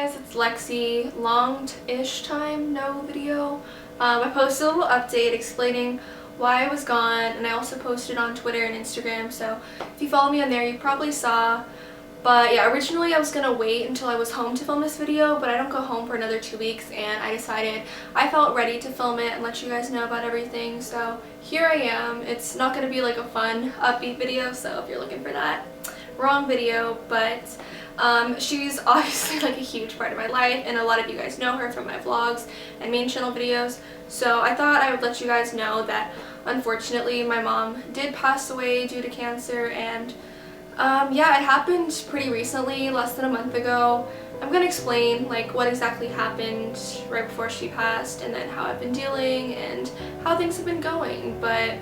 guys, it's Lexie. Long-ish time, no video. I posted a little update explaining why I was gone, and I also posted on Twitter and Instagram, so if you follow me on there you probably saw. But yeah, originally I was gonna wait until I was home to film this video, but I don't go home for another 2 weeks, and I decided I felt ready to film it and let you guys know about everything, so here I am. It's not gonna be like a fun, upbeat video, so if you're looking for that, wrong video, but she's obviously like a huge part of my life, and a lot of you guys know her from my vlogs and main channel videos, so I thought I would let you guys know that unfortunately my mom did pass away due to cancer, and yeah, it happened pretty recently, less than a month ago. I'm gonna explain like what exactly happened right before she passed, and then how I've been dealing and how things have been going. But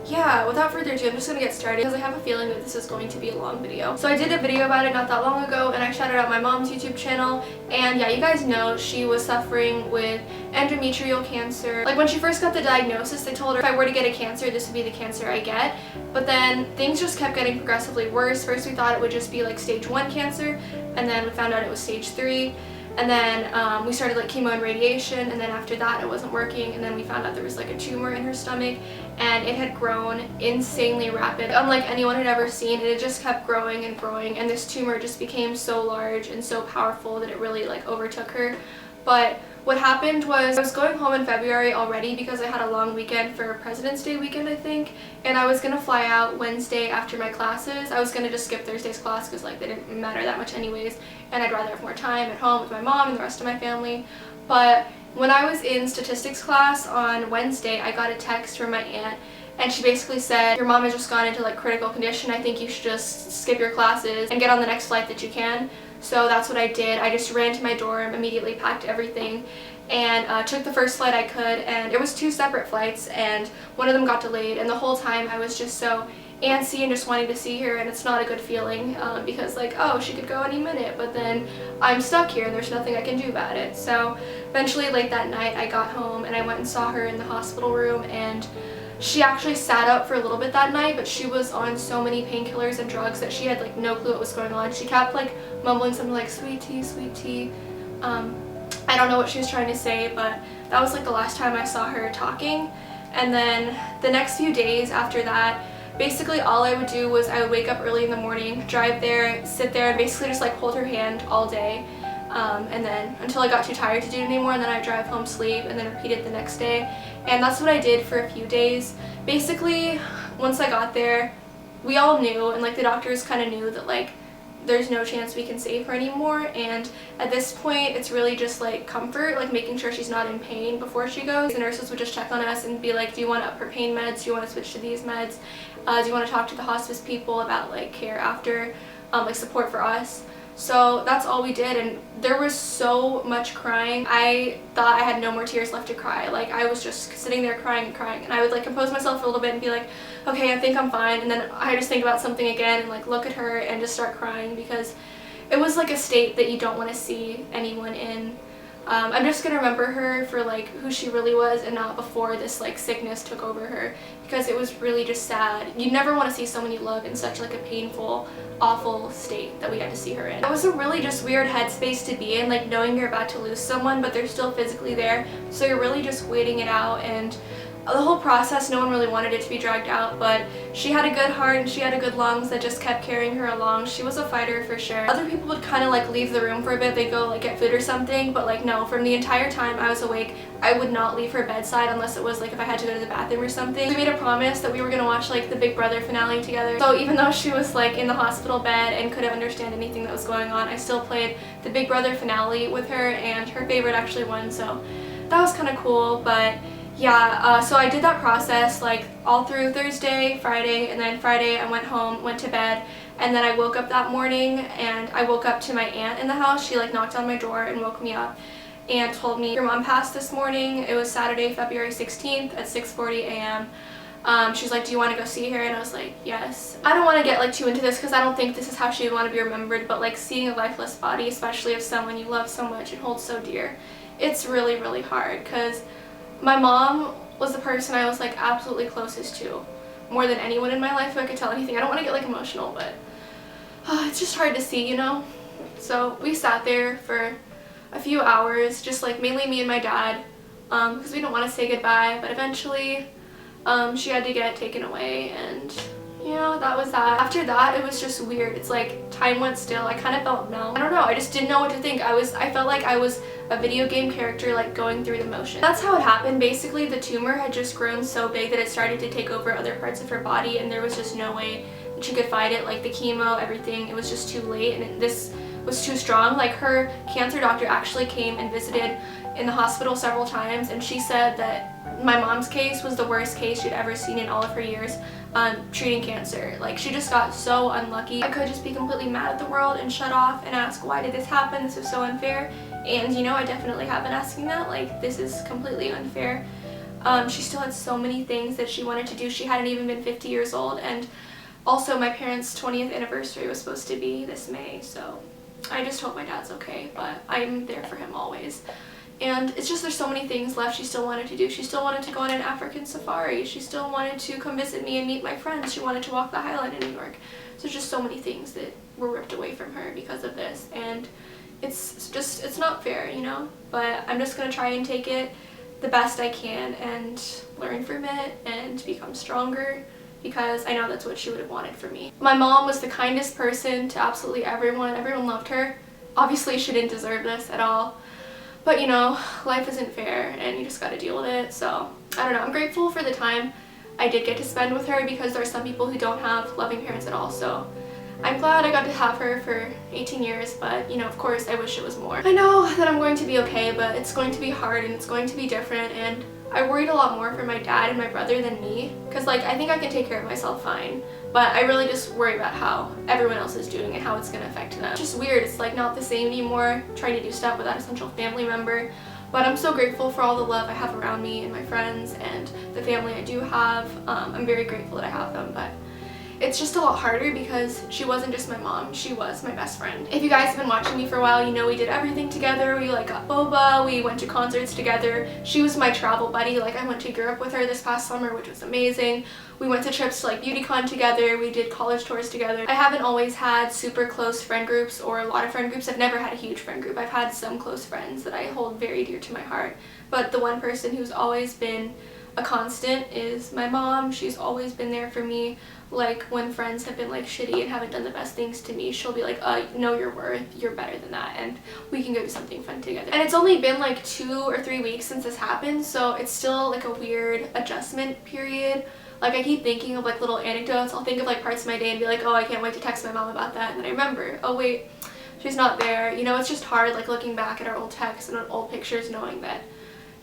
yeah, without further ado, I'm just gonna get started because I have a feeling that this is going to be a long video. So I did a video about it not that long ago, and I shouted out my mom's YouTube channel, and yeah, you guys know she was suffering with endometrial cancer. Like when she first got the diagnosis, they told her if I were to get a cancer, this would be the cancer I get. But then things just kept getting progressively worse. First we thought it would just be like stage 1 cancer, and then we found out it was stage 3. And then we started like chemo and radiation, and then after that it wasn't working, and then we found out there was like a tumor in her stomach, and it had grown insanely rapid. Unlike anyone had ever seen, it just kept growing and growing, and this tumor just became so large and so powerful that it really like overtook her. But what happened was I was going home in February already because I had a long weekend for President's Day weekend, I think, and I was gonna fly out Wednesday after my classes. I was gonna just skip Thursday's class because like they didn't matter that much anyways, and I'd rather have more time at home with my mom and the rest of my family. But when I was in statistics class on Wednesday, I got a text from my aunt, and she basically said, your mom has just gone into like critical condition, I think you should just skip your classes and get on the next flight that you can. So that's what I did. I just ran to my dorm, immediately packed everything, and took the first flight I could, and it was 2 separate flights, and one of them got delayed, and the whole time I was just so antsy and just wanting to see her, and it's not a good feeling because like, oh, she could go any minute, but then I'm stuck here and there's nothing I can do about it. So eventually late that night I got home and I went and saw her in the hospital room, and she actually sat up for a little bit that night, but she was on so many painkillers and drugs that she had like no clue what was going on. She kept like mumbling something like sweet tea, sweet tea. I don't know what she was trying to say, but that was like the last time I saw her talking. And then the next few days after that, basically all I would do was I would wake up early in the morning, drive there, sit there, and basically just like hold her hand all day. And then until I got too tired to do it anymore, and then I'd drive home, sleep, and then repeat it the next day. And that's what I did for a few days. Basically, once I got there, we all knew, and like the doctors kind of knew that like there's no chance we can save her anymore, and at this point it's really just like comfort, like making sure she's not in pain before she goes. The nurses would just check on us and be like, do you want to up her pain meds, do you want to switch to these meds, do you want to talk to the hospice people about like care after, like support for us. So that's all we did, and there was so much crying. I thought I had no more tears left to cry. Like I was just sitting there crying and crying, and I would like compose myself for a little bit and be like, okay, I think I'm fine, and then I just think about something again and like look at her and just start crying because it was like a state that you don't want to see anyone in. I'm just gonna remember her for like who she really was, and not before this like sickness took over her, because it was really just sad. You never want to see someone you love in such like a painful, awful state that we had to see her in. It was a really just weird headspace to be in, like knowing you're about to lose someone but they're still physically there, so you're really just waiting it out. And the whole process, no one really wanted it to be dragged out, but she had a good heart and she had a good lungs that just kept carrying her along. She was a fighter for sure. Other people would kind of like leave the room for a bit, they'd go like get food or something, but like no, from the entire time I was awake, I would not leave her bedside unless it was like if I had to go to the bathroom or something. We made a promise that we were gonna watch like the Big Brother finale together. So even though she was like in the hospital bed and couldn't understand anything that was going on, I still played the Big Brother finale with her, and her favorite actually won, so that was kind of cool. But yeah, so I did that process like all through Thursday, Friday, and then Friday I went home, went to bed, and then I woke up that morning, and I woke up to my aunt in the house. She like knocked on my door and woke me up and told me, your mom passed this morning. It was Saturday, February 16th at 6:40 a.m. She's like, do you want to go see her? And I was like, yes. I don't want to get like too into this because I don't think this is how she would want to be remembered, but like seeing a lifeless body, especially of someone you love so much and hold so dear, it's really, really hard, because my mom was the person I was like absolutely closest to, more than anyone in my life who I could tell anything. I don't want to get like emotional, but it's just hard to see, you know? So we sat there for a few hours, just like mainly me and my dad, because we don't want to say goodbye, but eventually she had to get taken away, and yeah, that was that. After that, it was just weird. It's like time went still. I kind of felt numb. I don't know, I just didn't know what to think. I felt like I was a video game character, like going through the motion. That's how it happened. Basically, the tumor had just grown so big that it started to take over other parts of her body, and there was just no way that she could fight it. Like the chemo, everything, it was just too late, and this was too strong. Like her cancer doctor actually came and visited in the hospital several times, and she said that my mom's case was the worst case she'd ever seen in all of her years treating cancer. Like she just got so unlucky. I could just be completely mad at the world and shut off and ask, why did this happen? This is so unfair. And you know, I definitely have been asking that. Like, this is completely unfair. She still had so many things that she wanted to do. She hadn't even been 50 years old, and also my parents' 20th anniversary was supposed to be this May, so I just hope my dad's okay, but I'm there for him always. And it's just, there's so many things left she still wanted to do. She still wanted to go on an African safari. She still wanted to come visit me and meet my friends. She wanted to walk the Highline in New York. So there's just so many things that were ripped away from her because of this. And it's not fair, you know? But I'm just gonna try and take it the best I can and learn from it and become stronger, because I know that's what she would have wanted for me. My mom was the kindest person to absolutely everyone. Everyone loved her. Obviously, she didn't deserve this at all. But you know, life isn't fair and you just gotta deal with it. So, I don't know, I'm grateful for the time I did get to spend with her, because there are some people who don't have loving parents at all. So, I'm glad I got to have her for 18 years, but you know, of course, I wish it was more. I know that I'm going to be okay, but it's going to be hard and it's going to be different, and I worried a lot more for my dad and my brother than me, because like, I think I can take care of myself fine, but I really just worry about how everyone else is doing and how it's going to affect them. It's just weird. It's like not the same anymore, trying to do stuff without a central family member. But I'm so grateful for all the love I have around me and my friends and the family I do have. I'm very grateful that I have them, but it's just a lot harder because she wasn't just my mom, she was my best friend. If you guys have been watching me for a while, you know we did everything together. We like got boba, we went to concerts together. She was my travel buddy. Like I went to Europe with her this past summer, which was amazing. We went to trips to like BeautyCon together. We did college tours together. I haven't always had super close friend groups or a lot of friend groups. I've never had a huge friend group. I've had some close friends that I hold very dear to my heart. But the one person who's always been a constant is my mom. She's always been there for me. Like when friends have been like shitty and haven't done the best things to me, she'll be like, know your worth, you're better than that, and we can go do something fun together. And it's only been like 2 or 3 weeks since this happened, so it's still like a weird adjustment period. Like I keep thinking of like little anecdotes. I'll think of like parts of my day and be like, oh, I can't wait to text my mom about that, and then I remember, oh wait, she's not there. You know, it's just hard like looking back at our old texts and old pictures knowing that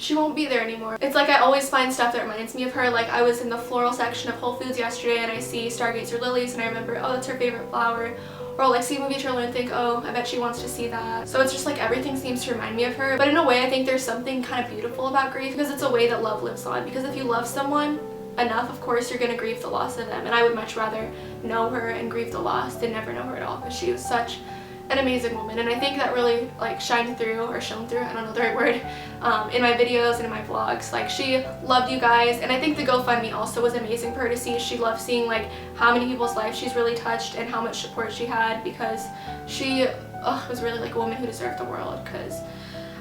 she won't be there anymore. It's like I always find stuff that reminds me of her. Like I was in the floral section of Whole Foods yesterday and I see stargazer lilies and I remember, oh, that's her favorite flower. Or I'll like see a movie trailer and think, oh, I bet she wants to see that. So it's just like everything seems to remind me of her. But in a way, I think there's something kind of beautiful about grief, because it's a way that love lives on. Because if you love someone enough, of course you're gonna grieve the loss of them. And I would much rather know her and grieve the loss than never know her at all, because she was such an amazing woman. And I think that really like shined through, or shone through, I don't know the right word, in my videos and in my vlogs. Like she loved you guys, and I think the GoFundMe also was amazing for her to see. She loved seeing like how many people's lives she's really touched and how much support she had, because she was really like a woman who deserved the world. Because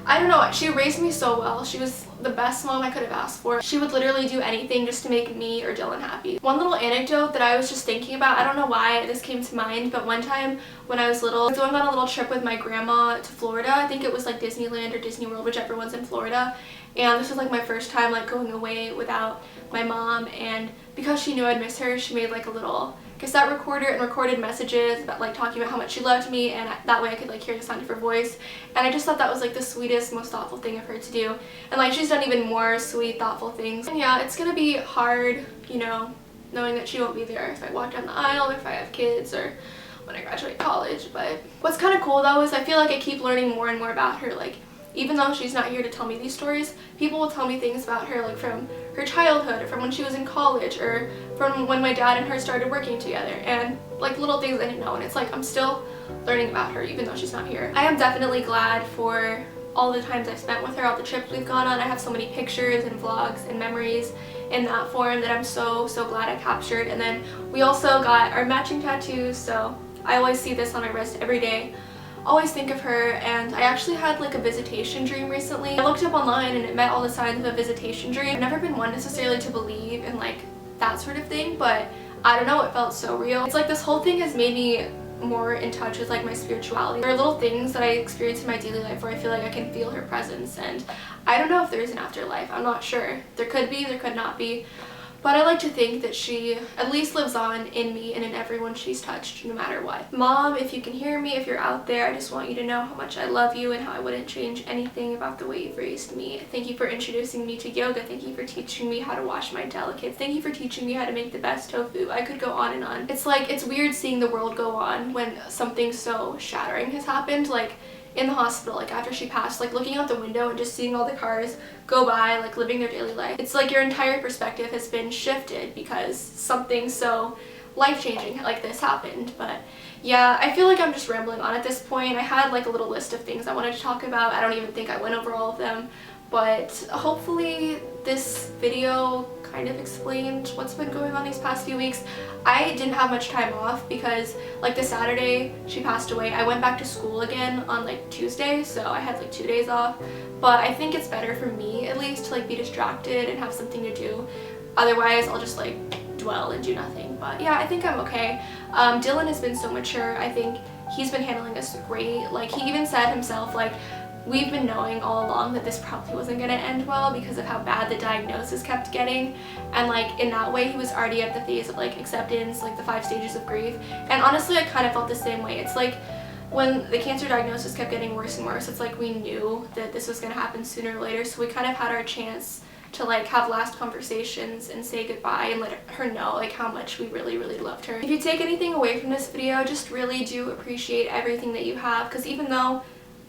I don't know, she raised me so well. She was the best mom I could have asked for. She would literally do anything just to make me or Dylan happy. One little anecdote that I was just thinking about, I don't know why this came to mind, but one time when I was little, I was going on a little trip with my grandma to Florida. I think it was like Disneyland or Disney World, whichever one's in Florida. And this was like my first time like going away without my mom, and because she knew I'd miss her, she made like a little cassette recorder and recorded messages about like talking about how much she loved me, and that way I could like hear the sound of her voice. And I just thought that was like the sweetest, most thoughtful thing of her to do. And like she's done even more sweet, thoughtful things. And yeah, it's gonna be hard, you know, knowing that she won't be there if I walk down the aisle, or if I have kids, or when I graduate college. But what's kind of cool though is I feel like I keep learning more and more about her. Like even though she's not here to tell me these stories, people will tell me things about her, like from her childhood, or from when she was in college, or from when my dad and her started working together, and like little things I didn't know. And it's like I'm still learning about her even though she's not here. I am definitely glad for all the times I've spent with her, all the trips we've gone on. I have so many pictures and vlogs and memories in that form that I'm so glad I captured. And then we also got our matching tattoos, so I always see this on my wrist every day. always think of her, and I actually had like a visitation dream recently. I looked up online and it met all the signs of a visitation dream. I've never been one necessarily to believe in like that sort of thing, but I don't know, it felt so real. It's like this whole thing has made me more in touch with like my spirituality. There are little things that I experience in my daily life where I feel like I can feel her presence, and I don't know if there is an afterlife. I'm not sure. There could be, there could not be. But I like to think that she at least lives on in me and in everyone she's touched, no matter what. Mom, if you can hear me, if you're out there, I just want you to know how much I love you and how I wouldn't change anything about the way you've raised me. Thank you for introducing me to yoga. Thank you for teaching me how to wash my delicates. Thank you for teaching me how to make the best tofu. I could go on and on. It's like, it's weird seeing the world go on when something so shattering has happened. Like, in the hospital, like after she passed, like looking out the window and just seeing all the cars go by, like living their daily life. It's like your entire perspective has been shifted because something so life-changing like this happened. But yeah, I feel like I'm just rambling on at this point. I had like a little list of things I wanted to talk about. I don't even think I went over all of them, but hopefully this video kind of explained what's been going on these past few weeks. I didn't have much time off because like the Saturday she passed away, I went back to school again on like Tuesday, so I had like 2 days off. But I think it's better for me at least to like be distracted and have something to do. Otherwise I'll just like dwell and do nothing. But yeah, I think I'm okay. Dylan has been so mature. I think he's been handling this great. Like he even said himself, like, we've been knowing all along that this probably wasn't going to end well because of how bad the diagnosis kept getting, and like in that way he was already at the phase of like acceptance, like the 5 stages of grief. And honestly I kind of felt the same way. It's like when the cancer diagnosis kept getting worse and worse, it's like we knew that this was going to happen sooner or later, so we kind of had our chance to like have last conversations and say goodbye and let her know like how much we really loved her. If you take anything away from this video, just really do appreciate everything that you have, because even though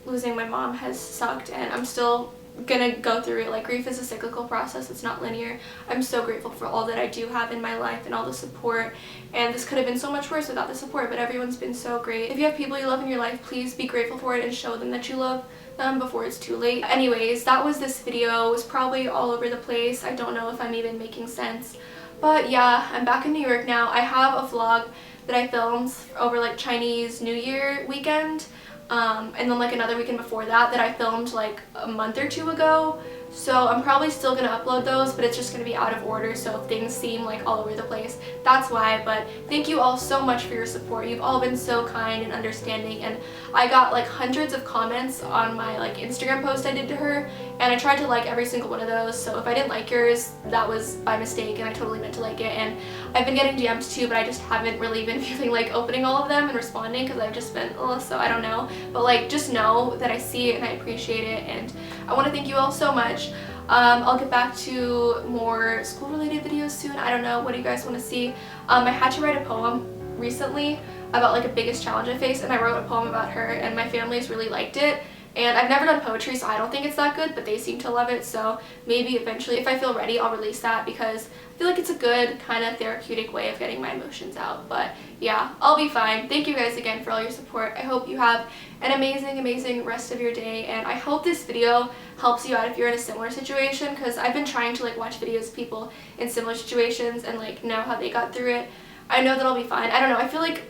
losing my mom has sucked and I'm still gonna go through it, like grief is a cyclical process, it's not linear. I'm so grateful for all that I do have in my life and all the support, and this could have been so much worse without the support, but everyone's been so great. If you have people you love in your life, please be grateful for it and show them that you love them before it's too late. Anyways, that was this video. It was probably all over the place. I don't know if I'm even making sense, but yeah, I'm back in New York now. I have a vlog that I filmed over like Chinese New Year weekend, and then like another weekend before that I filmed like a month or 2 ago. So I'm probably still gonna upload those, but it's just gonna be out of order, so if things seem like all over the place, that's why. But thank you all so much for your support. You've all been so kind and understanding, and I got like hundreds of comments on my like Instagram post I did to her, and I tried to like every single one of those, so if I didn't like yours, that was by mistake and I totally meant to like it. And I've been getting DMs too, but I just haven't really been feeling like opening all of them and responding because I've just been, so I don't know. But like, just know that I see it and I appreciate it, and I want to thank you all so much. I'll get back to more school-related videos soon. I don't know, what do you guys want to see? I had to write a poem recently about like a biggest challenge I faced, and I wrote a poem about her, and my family's really liked it. And I've never done poetry, so I don't think it's that good, but they seem to love it, so maybe eventually, if I feel ready, I'll release that, because I feel like it's a good kind of therapeutic way of getting my emotions out. But yeah, I'll be fine. Thank you guys again for all your support. I hope you have an amazing rest of your day, and I hope this video helps you out if you're in a similar situation, because I've been trying to like watch videos of people in similar situations and like know how they got through it. I know that I'll be fine. I don't know, I feel like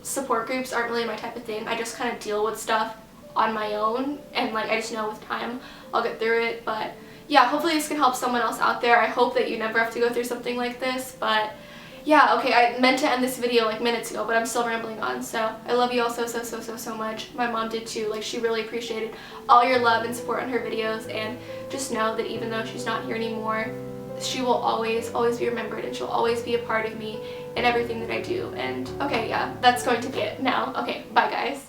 support groups aren't really my type of thing. I just kind of deal with stuff on my own, and like I just know with time I'll get through it. But yeah, hopefully this can help someone else out there. I hope that you never have to go through something like this. But yeah, okay, I meant to end this video like minutes ago, but I'm still rambling on. So I love you all so much. My mom did too. Like, she really appreciated all your love and support on her videos, and just know that even though she's not here anymore, she will always be remembered, and she'll always be a part of me in everything that I do. And okay, yeah, that's going to be it now. Okay, bye guys.